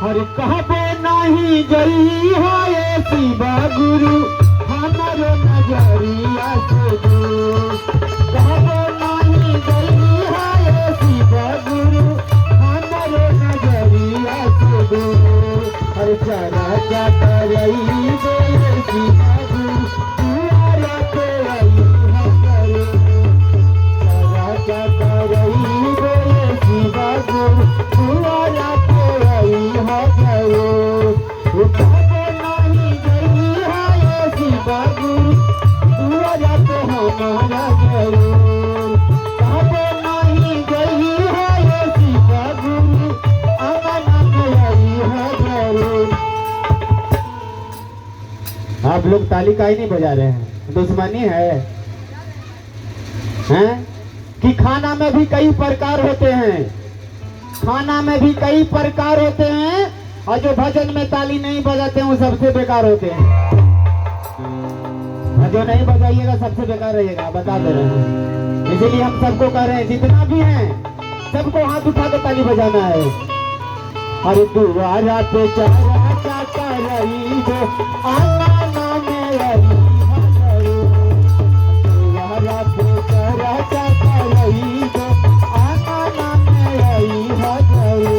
हर कहबो नहीं जई है शिवा गुरु हमारो नजरिया से दूर। कहबो नहीं जई है शिवा गुरु हमारो नजरिया से दूर। हर चरा जाता रही दे शिवा गुरु दुआरा पे आई हमारे। चरा जाता रही दे शिवा गुरु दुआरा पे आई हमारे। कहबो नहीं जई है शिवा गुरु दुआरा पे हमारा जरूर। कहबो नहीं जई है शिवा गुरु आना पे आई है जरूर। आप लोग ताली काहे नहीं बजा रहे हैं? दुश्मनी है हैं? कि खाना में भी कई प्रकार होते हैं, खाना में भी कई प्रकार होते हैं, और जो भजन में ताली नहीं बजाते हैं वो सबसे बेकार होते हैं। और जो नहीं बजाइएगा सबसे बेकार रहिएगा, बता दे रहे हैं। इसीलिए हम सबको कह रहे हैं जितना भी हैं सबको हाथ उठा के ताली बजाना है। अरे दुआरा पे चढ़ा चाचा रही जो आना में रही हमारे। दुआरा पे चढ़ा चाचा रही जो आना में रही हमारे।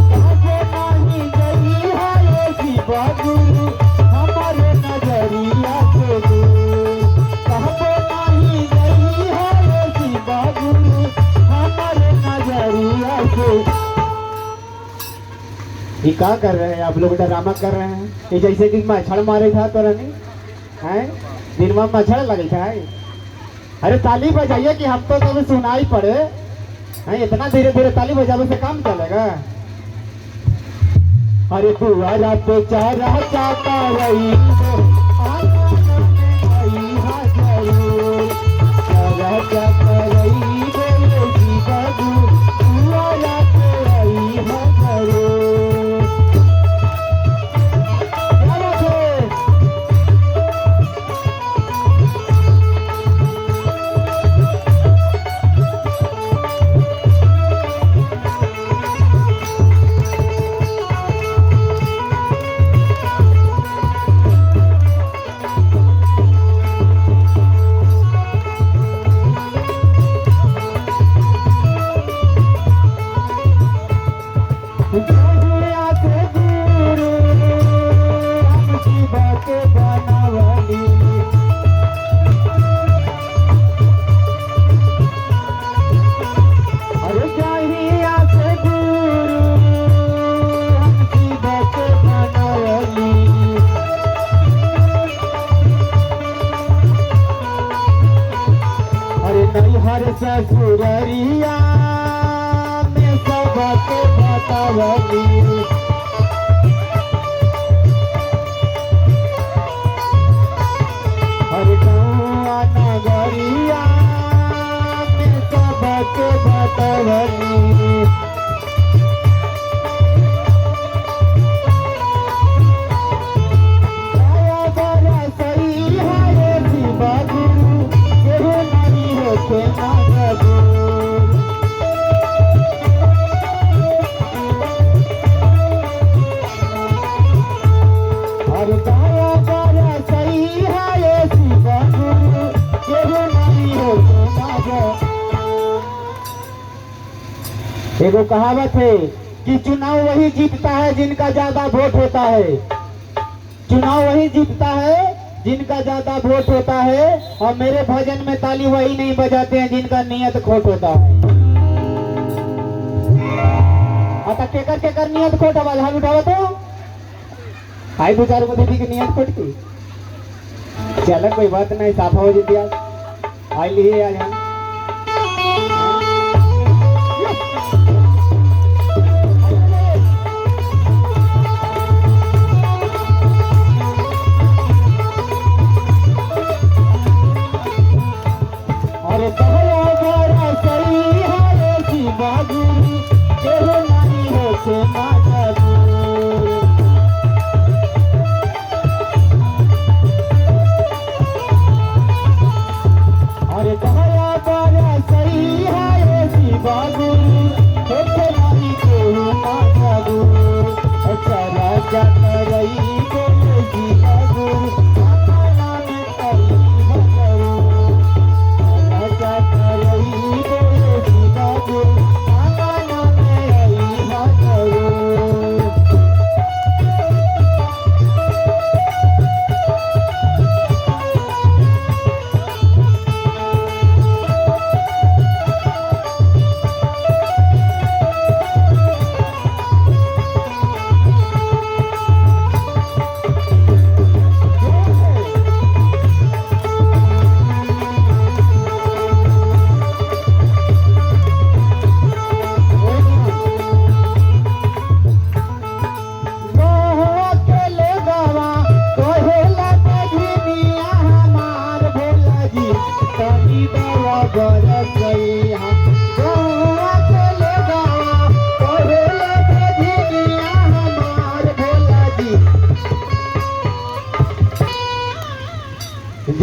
कहबो नहीं जई है शिवा गुरु हमारे नजरिया से दूर। कहबो नहीं जई है शिवा गुरु हमारे नजरिया से। ये क्या कर रहे हैं आप लोग? ड्रामा कर रहे हैं ये जैसे कि मच्छर मारे था तो नहीं है, दिन में मच्छर लगे था। अरे ताली बजाइए कि हम तो कभी सुनाई पड़े हैं। इतना धीरे धीरे ताली बजाने से काम चलेगा? अरे दुआरा पे चारा चाहता रही ससुररिया में सबके बतावली। हर गौआ नगरिया में सबके बतावली। एगो कहावत है कि चुनाव वही जीतता है जिनका ज्यादा वोट होता है। चुनाव वही जीतता है जिनका ज्यादा वोट होता है, और मेरे भजन में ताली वही नहीं बजाते हैं जिनका नियत खोट होता है। आता केकर केकर नियत खोट आवाज हाथ उठाओ तो आई बेचारे को दीदी की नियत खोट की। चलो कोई बात नहीं, साफा हो जाती आज आई लिए आज हम। अरे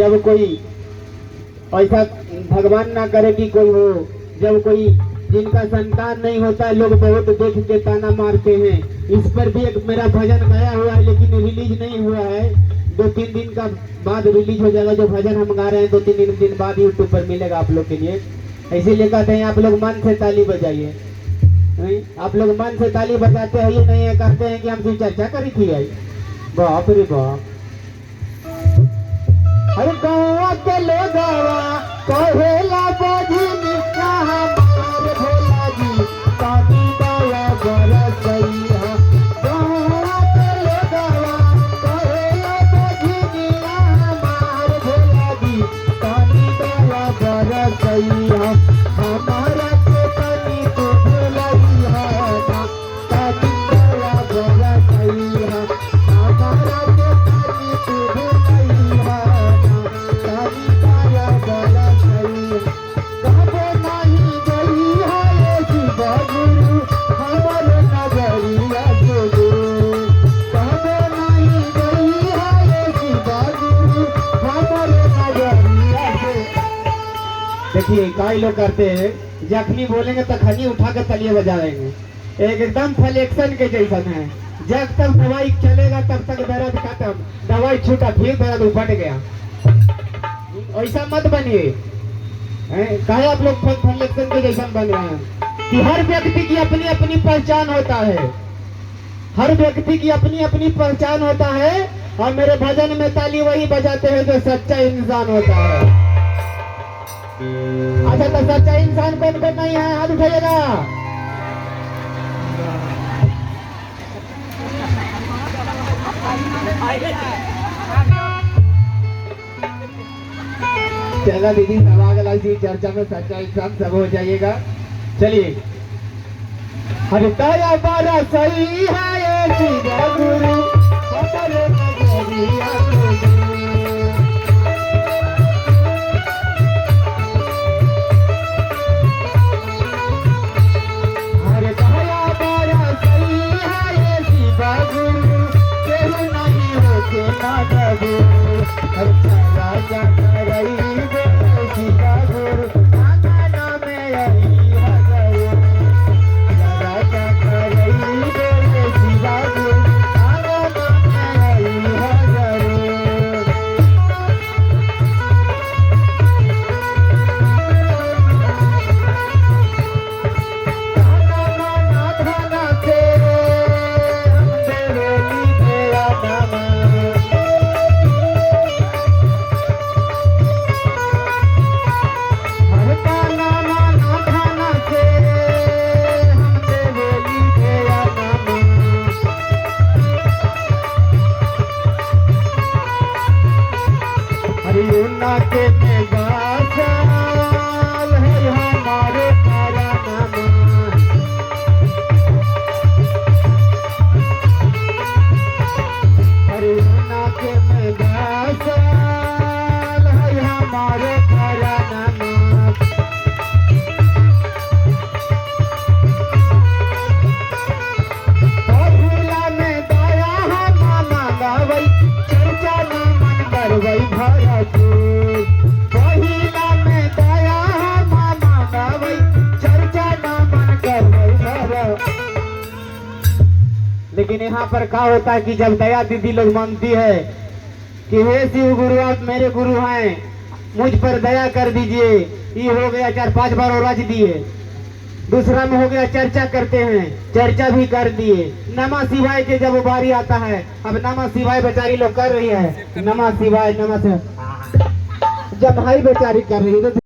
जब कोई ऐसा भगवान ना करे कि कोई हो, जब कोई जिनका संतान नहीं होता है, लोग बहुत देख के ताना मारते हैं। इस पर भी एक मेरा भजन गया हुआ है, लेकिन रिलीज नहीं हुआ है। 2-3 दिन का बाद रिलीज हो जाएगा। जो भजन हम गा रहे हैं 2-3 दिन बाद यूट्यूब पर मिलेगा आप लोग के लिए। इसीलिए कहते हैं आप लोग मन से ताली बजाइए। आप लोग मन से ताली बजाते हैं, ये नहीं है कहते हैं कि हमसे चर्चा करी थी आई। बाप रे बाप। अरे गाँव के लोग कहेला बजनी हमार भोला जी पानी दया बरसैया। गाँव के लोग कहेला बजनी हमार भोला जी पानी दया बरसैया। हमारा के पानी तू भुलैया ना, पानी दया बरसैया। हमारा के पानी तू भुलैया ना, पानी दया बरसैया। कबो नहीं गई है ये शिवा गुरु हमर नगरिया के गुरु। कबो नहीं गई है ये शिवा गुरु हमर नगरिया के। देखिए कई लोग करते हैं, जखनी बोलेंगे तखनी उठा के तलिए बजाएंगे। एकदम फ्लेक्शन के जैसन है। जब तक दवाई चलेगा तब तक दर्द खत्म, दवाई छूटा फिर दर्द उपट गया। ऐसा मत बनिए। काहे आप लोग फ्लेक्शन के जैसन बन रहे हैं कि हर व्यक्ति की अपनी अपनी पहचान होता है। हर व्यक्ति की अपनी अपनी पहचान होता है। और मेरे भजन में ताली वही बजाते हैं जो सच्चा इंसान होता है। अच्छा तो सच्चा इंसान कौन कौन नहीं है, हाथ उठाइएगा। चला दीदी सवागला जी चर्चा में सच्चा इंसान सब हो जाइएगा। चलिए। हर दया बारा सही है ये शिवा गुरु हमर नगरिया के गुरु। हर दया बारा सही है ये शिवा गुरु केहू नहीं होके ना डबू। हर राजा करई शिवा गुरु आंगन में आई हगऊ। राजा करई शिवा गुरु आंगन में आई हगऊ। हरियुना के मेगासाल है हमारे कारनामा। हरियुना के मेगासाल है हमारे कारनामा। बहुला में दया हम मांगवई चर्चा न मन करवई भरपूर। पहिला में दया हम मांगवई चर्चा न मन करवई भरपूर। लेकिन यहाँ पर क्या होता है कि जब दया दीदी लोग मांगती है कि हे शिव गुरु आप मेरे गुरु हैं, मुझ पर दया कर दीजिए। ये हो गया 4-5 बार और रज दिए। दूसरा में हो गया चर्चा करते हैं, चर्चा भी कर दिए। नमः शिवाय के जब बारी आता है, अब नमः शिवाय बेचारी लोग कर रही है, नमः शिवाय नमः शिवाय जब भाई बेचारी कर रही है तो